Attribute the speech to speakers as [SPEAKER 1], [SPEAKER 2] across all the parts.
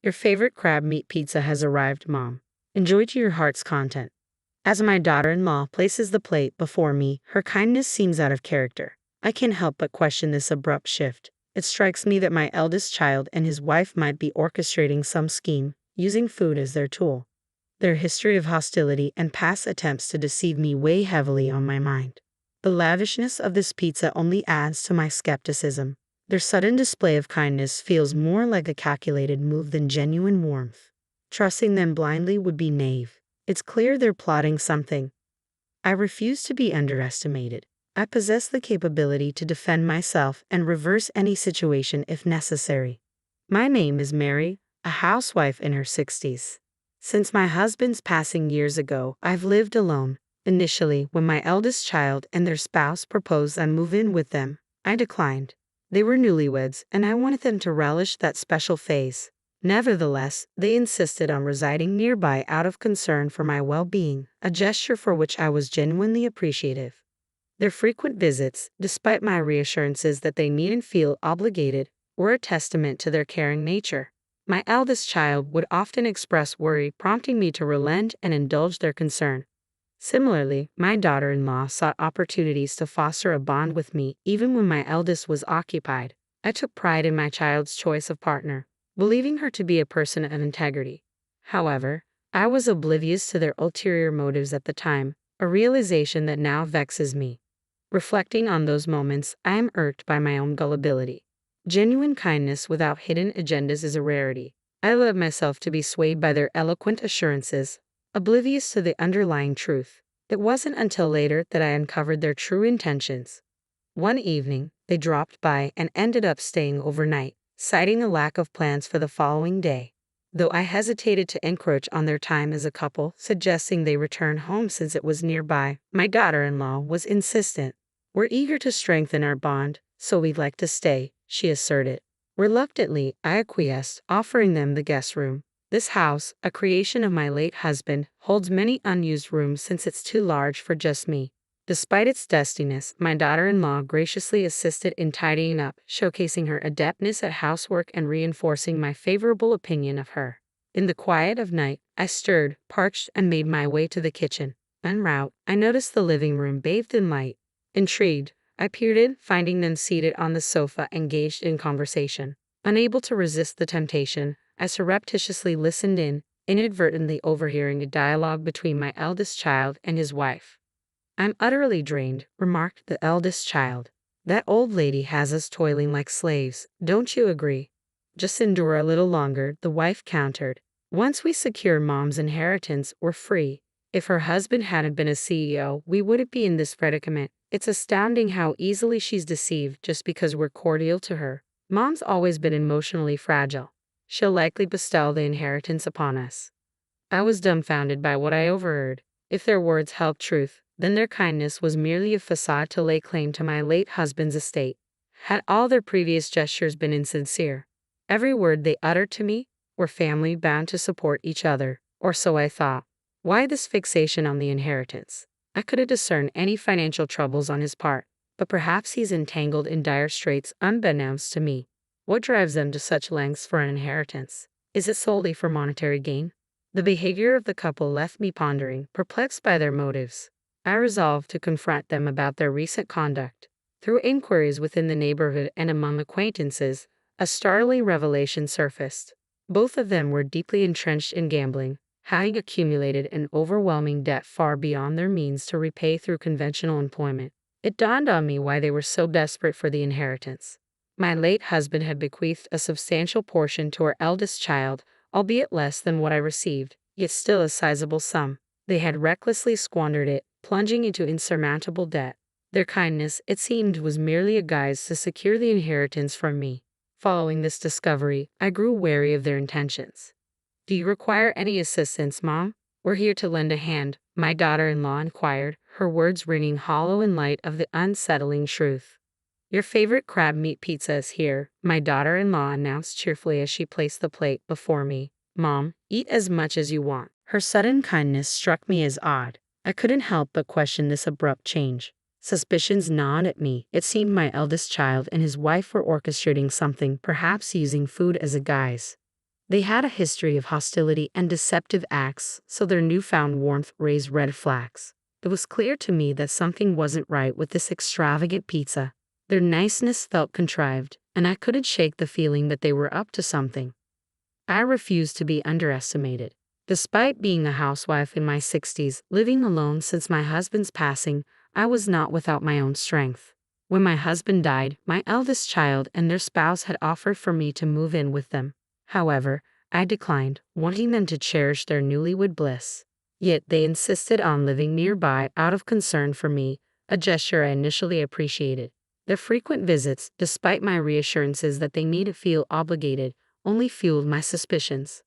[SPEAKER 1] Your favorite crab meat pizza has arrived, Mom. Enjoy to your heart's content. As my daughter-in-law places the plate before me, her kindness seems out of character. I can't help but question this abrupt shift. It strikes me that my eldest child and his wife might be orchestrating some scheme, using food as their tool. Their history of hostility and past attempts to deceive me weigh heavily on my mind. The lavishness of this pizza only adds to my skepticism. Their sudden display of kindness feels more like a calculated move than genuine warmth. Trusting them blindly would be naive. It's clear they're plotting something. I refuse to be underestimated. I possess the capability to defend myself and reverse any situation if necessary. My name is Mary, a housewife in her 60s. Since my husband's passing years ago, I've lived alone. Initially, when my eldest child and their spouse proposed I move in with them, I declined. They were newlyweds, and I wanted them to relish that special phase. Nevertheless, they insisted on residing nearby out of concern for my well-being, a gesture for which I was genuinely appreciative. Their frequent visits, despite my reassurances that they needn't feel obligated, were a testament to their caring nature. My eldest child would often express worry, prompting me to relent and indulge their concern. Similarly, my daughter-in-law sought opportunities to foster a bond with me even when my eldest was occupied. I took pride in my child's choice of partner, believing her to be a person of integrity. However, I was oblivious to their ulterior motives at the time, a realization that now vexes me. Reflecting on those moments, I am irked by my own gullibility. Genuine kindness without hidden agendas is a rarity. I allowed myself to be swayed by their eloquent assurances, oblivious to the underlying truth. It wasn't until later that I uncovered their true intentions. One evening, they dropped by and ended up staying overnight, citing a lack of plans for the following day. Though I hesitated to encroach on their time as a couple, suggesting they return home since it was nearby, my daughter-in-law was insistent. "We're eager to strengthen our bond, so we'd like to stay," she asserted. Reluctantly, I acquiesced, offering them the guest room. This house, a creation of my late husband, holds many unused rooms since it's too large for just me. Despite its dustiness, my daughter-in-law graciously assisted in tidying up, showcasing her adeptness at housework and reinforcing my favorable opinion of her. In the quiet of night, I stirred, parched, and made my way to the kitchen. En route, I noticed the living room bathed in light. Intrigued, I peered in, finding them seated on the sofa engaged in conversation. Unable to resist the temptation, I surreptitiously listened in, inadvertently overhearing a dialogue between my eldest child and his wife. "I'm utterly drained," remarked the eldest child. "That old lady has us toiling like slaves, don't you agree?" "Just endure a little longer," the wife countered. "Once we secure Mom's inheritance, we're free. If her husband hadn't been a CEO, we wouldn't be in this predicament. It's astounding how easily she's deceived just because we're cordial to her. Mom's always been emotionally fragile. She'll likely bestow the inheritance upon us." I was dumbfounded by what I overheard. If their words held truth, then their kindness was merely a facade to lay claim to my late husband's estate. Had all their previous gestures been insincere? Every word they uttered to me, "We're family bound to support each other," or so I thought. Why this fixation on the inheritance? I couldn't discern any financial troubles on his part, but perhaps he's entangled in dire straits unbeknownst to me. What drives them to such lengths for an inheritance? Is it solely for monetary gain? The behavior of the couple left me pondering, perplexed by their motives. I resolved to confront them about their recent conduct. Through inquiries within the neighborhood and among acquaintances, a startling revelation surfaced. Both of them were deeply entrenched in gambling, having accumulated an overwhelming debt far beyond their means to repay through conventional employment. It dawned on me why they were so desperate for the inheritance. My late husband had bequeathed a substantial portion to our eldest child, albeit less than what I received, yet still a sizable sum. They had recklessly squandered it, plunging into insurmountable debt. Their kindness, it seemed, was merely a guise to secure the inheritance from me. Following this discovery, I grew wary of their intentions. "Do you require any assistance, Mom? We're here to lend a hand," my daughter-in-law inquired, her words ringing hollow in light of the unsettling truth. "Your favorite crab meat pizza is here," my daughter-in-law announced cheerfully as she placed the plate before me. "Mom, eat as much as you want." Her sudden kindness struck me as odd. I couldn't help but question this abrupt change. Suspicions gnawed at me. It seemed my eldest child and his wife were orchestrating something, perhaps using food as a guise. They had a history of hostility and deceptive acts, so their newfound warmth raised red flags. It was clear to me that something wasn't right with this extravagant pizza. Their niceness felt contrived, and I couldn't shake the feeling that they were up to something. I refused to be underestimated. Despite being a housewife in my 60s, living alone since my husband's passing, I was not without my own strength. When my husband died, my eldest child and their spouse had offered for me to move in with them. However, I declined, wanting them to cherish their newlywed bliss. Yet they insisted on living nearby out of concern for me, a gesture I initially appreciated. Their frequent visits, despite my reassurances that they needn't feel obligated, only fueled my suspicions.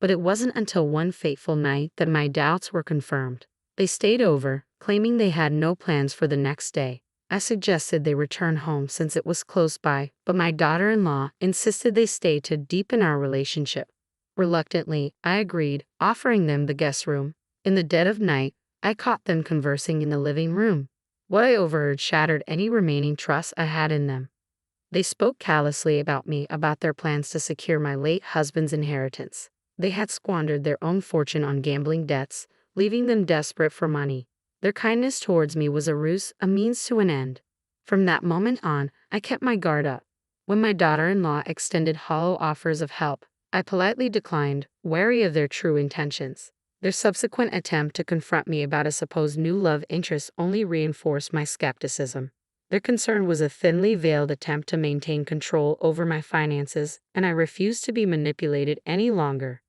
[SPEAKER 1] But it wasn't until one fateful night that my doubts were confirmed. They stayed over, claiming they had no plans for the next day. I suggested they return home since it was close by, but my daughter-in-law insisted they stay to deepen our relationship. Reluctantly, I agreed, offering them the guest room. In the dead of night, I caught them conversing in the living room. What I overheard shattered any remaining trust I had in them. They spoke callously about me, about their plans to secure my late husband's inheritance. They had squandered their own fortune on gambling debts, leaving them desperate for money. Their kindness towards me was a ruse, a means to an end. From that moment on, I kept my guard up. When my daughter-in-law extended hollow offers of help, I politely declined, wary of their true intentions. Their subsequent attempt to confront me about a supposed new love interest only reinforced my skepticism. Their concern was a thinly veiled attempt to maintain control over my finances, and I refused to be manipulated any longer.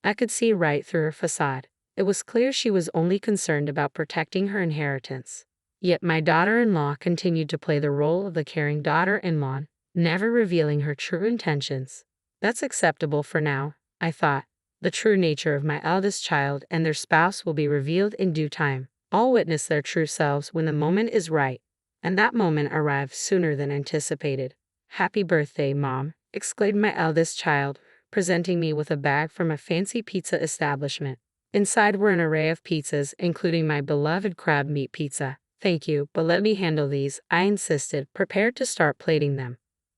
[SPEAKER 1] I could see right through her facade. It was clear she was only concerned about protecting her inheritance. Yet my daughter-in-law continued to play the role of the caring daughter-in-law, never revealing her true intentions. That's acceptable for now, I thought. The true nature of my eldest child and their spouse will be revealed in due time. I'll witness their true selves when the moment is right. And that moment arrived sooner than anticipated. "Happy birthday, Mom," exclaimed my eldest child, presenting me with a bag from a fancy pizza establishment. Inside were an array of pizzas, including my beloved crab meat pizza. "Thank you, but let me handle these," I insisted, prepared to start plating them.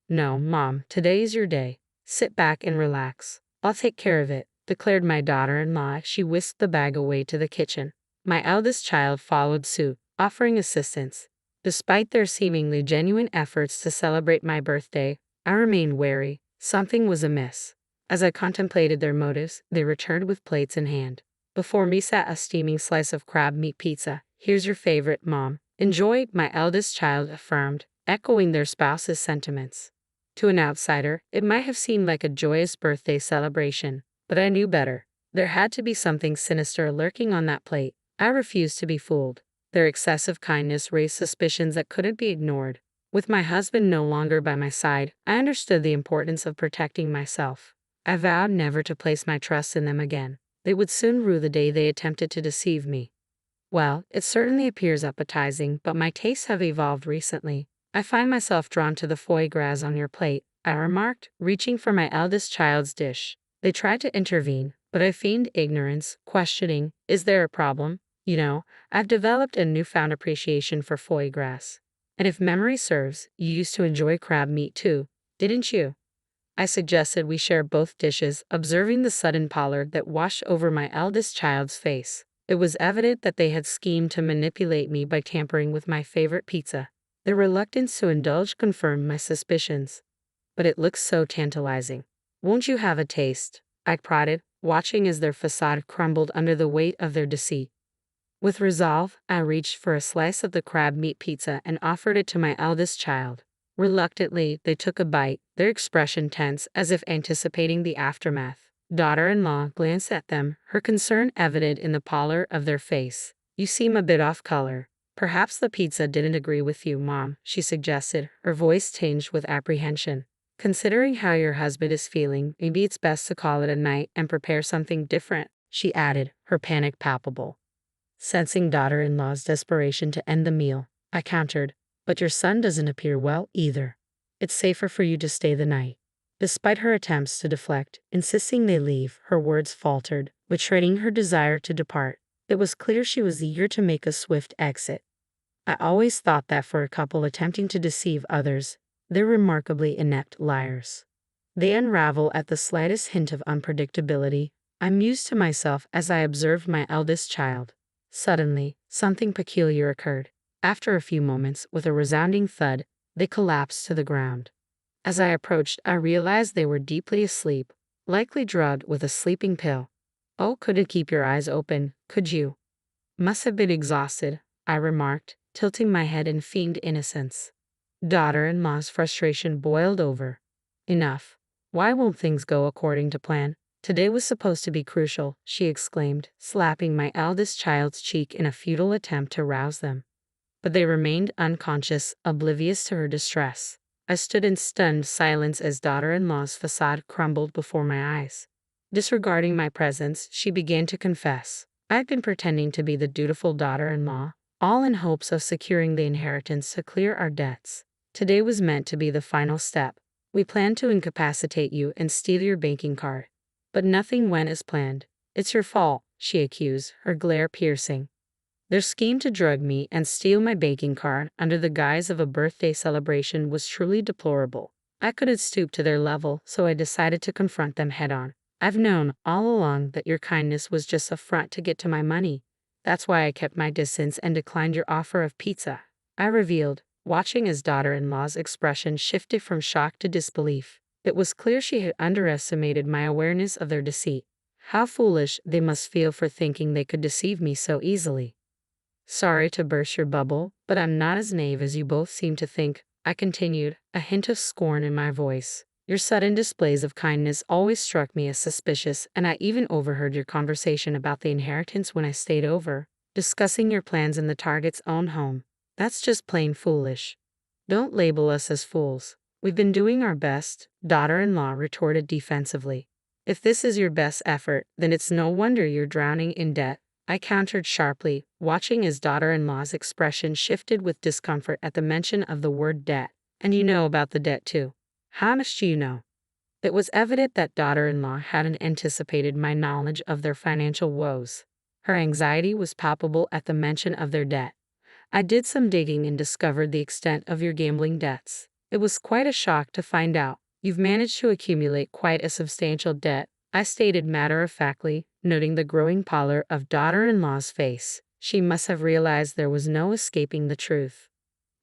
[SPEAKER 1] "No, Mom, today's your day. Sit back and relax. I'll take care of it," declared my daughter-in-law as she whisked the bag away to the kitchen. My eldest child followed suit, offering assistance. Despite their seemingly genuine efforts to celebrate my birthday, I remained wary. Something was amiss. As I contemplated their motives, they returned with plates in hand. Before me sat a steaming slice of crab meat pizza. "Here's your favorite, Mom. Enjoy," my eldest child affirmed, echoing their spouse's sentiments. To an outsider, it might have seemed like a joyous birthday celebration, but I knew better. There had to be something sinister lurking on that plate. I refused to be fooled. Their excessive kindness raised suspicions that couldn't be ignored. With my husband no longer by my side, I understood the importance of protecting myself. I vowed never to place my trust in them again. They would soon rue the day they attempted to deceive me. "Well, it certainly appears appetizing, but my tastes have evolved recently. I find myself drawn to the foie gras on your plate," I remarked, reaching for my eldest child's dish. They tried to intervene, but I feigned ignorance, questioning, "Is there a problem? You know, I've developed a newfound appreciation for foie gras. And if memory serves, you used to enjoy crab meat too, didn't you?" I suggested we share both dishes, observing the sudden pallor that washed over my eldest child's face. It was evident that they had schemed to manipulate me by tampering with my favorite pizza. Their reluctance to indulge confirmed my suspicions. "But it looks so tantalizing. Won't you have a taste?" I prodded, watching as their facade crumbled under the weight of their deceit. With resolve, I reached for a slice of the crab meat pizza and offered it to my eldest child. Reluctantly, they took a bite, their expression tense as if anticipating the aftermath. Daughter-in-law glanced at them, her concern evident in the pallor of their face. "You seem a bit off color. Perhaps the pizza didn't agree with you, Mom," she suggested, her voice tinged with apprehension. "Considering how your husband is feeling, maybe it's best to call it a night and prepare something different," she added, her panic palpable. Sensing daughter-in-law's desperation to end the meal, I countered, "But your son doesn't appear well either. It's safer for you to stay the night." Despite her attempts to deflect, insisting they leave, her words faltered, betraying her desire to depart. It was clear she was eager to make a swift exit. I always thought that for a couple attempting to deceive others, they're remarkably inept liars. They unravel at the slightest hint of unpredictability. I mused to myself as I observed my eldest child. Suddenly, something peculiar occurred. After a few moments, with a resounding thud, they collapsed to the ground. As I approached, I realized they were deeply asleep, likely drugged with a sleeping pill. Oh, couldn't keep your eyes open, could you? Must have been exhausted, I remarked, tilting my head in feigned innocence. Daughter-in-law's frustration boiled over. Enough. Why won't things go according to plan? Today was supposed to be crucial, she exclaimed, slapping my eldest child's cheek in a futile attempt to rouse them. But they remained unconscious, oblivious to her distress. I stood in stunned silence as daughter-in-law's facade crumbled before my eyes. Disregarding my presence, she began to confess. I'd been pretending to be the dutiful daughter-in-law, all in hopes of securing the inheritance to clear our debts. Today was meant to be the final step. We planned to incapacitate you and steal your banking card. But nothing went as planned. It's your fault, she accused, her glare piercing. Their scheme to drug me and steal my banking card under the guise of a birthday celebration was truly deplorable. I couldn't stoop to their level, so I decided to confront them head-on. I've known all along that your kindness was just a front to get to my money. That's why I kept my distance and declined your offer of pizza, I revealed, watching as daughter-in-law's expression shifted from shock to disbelief. It was clear she had underestimated my awareness of their deceit. How foolish they must feel for thinking they could deceive me so easily. Sorry to burst your bubble, but I'm not as naive as you both seem to think, I continued, a hint of scorn in my voice. Your sudden displays of kindness always struck me as suspicious, and I even overheard your conversation about the inheritance when I stayed over, discussing your plans in the target's own home. That's just plain foolish. Don't label us as fools. We've been doing our best, daughter-in-law retorted defensively. If this is your best effort, then it's no wonder you're drowning in debt, I countered sharply, watching as daughter-in-law's expression shifted with discomfort at the mention of the word debt. And you know about the debt too. How much do you know? It was evident that daughter-in-law hadn't anticipated my knowledge of their financial woes. Her anxiety was palpable at the mention of their debt. I did some digging and discovered the extent of your gambling debts. It was quite a shock to find out. You've managed to accumulate quite a substantial debt, I stated matter-of-factly, noting the growing pallor of daughter-in-law's face. She must have realized there was no escaping the truth.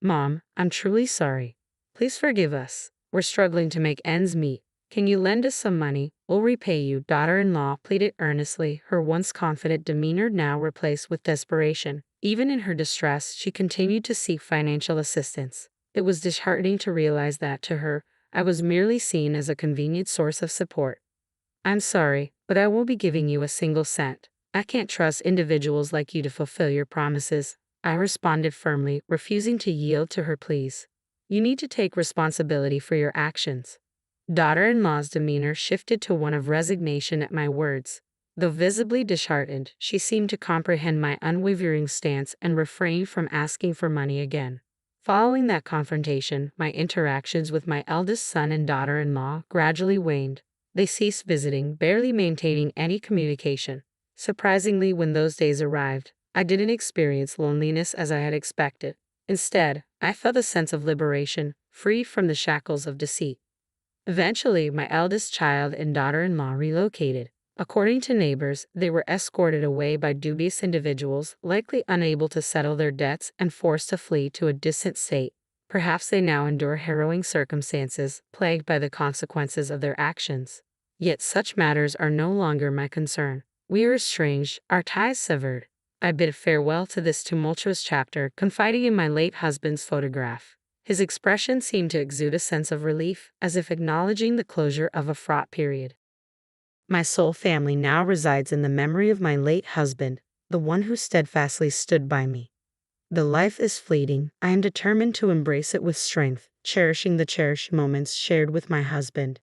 [SPEAKER 1] Mom, I'm truly sorry. Please forgive us. We're struggling to make ends meet. Can you lend us some money? We'll repay you, daughter-in-law pleaded earnestly, her once confident demeanor now replaced with desperation. Even in her distress, she continued to seek financial assistance. It was disheartening to realize that, to her, I was merely seen as a convenient source of support. I'm sorry, but I won't be giving you a single cent. I can't trust individuals like you to fulfill your promises, I responded firmly, refusing to yield to her pleas. You need to take responsibility for your actions. Daughter-in-law's demeanor shifted to one of resignation at my words. Though visibly disheartened, she seemed to comprehend my unwavering stance and refrained from asking for money again. Following that confrontation, my interactions with my eldest son and daughter-in-law gradually waned. They ceased visiting, barely maintaining any communication. Surprisingly, when those days arrived, I didn't experience loneliness as I had expected. Instead, I felt a sense of liberation, free from the shackles of deceit. Eventually, my eldest child and daughter-in-law relocated. According to neighbors, they were escorted away by dubious individuals, likely unable to settle their debts and forced to flee to a distant state. Perhaps they now endure harrowing circumstances, plagued by the consequences of their actions. Yet such matters are no longer my concern. We are estranged, our ties severed. I bid farewell to this tumultuous chapter, confiding in my late husband's photograph. His expression seemed to exude a sense of relief, as if acknowledging the closure of a fraught period. My sole family now resides in the memory of my late husband, the one who steadfastly stood by me. The life is fleeting. I am determined to embrace it with strength, cherishing the cherished moments shared with my husband.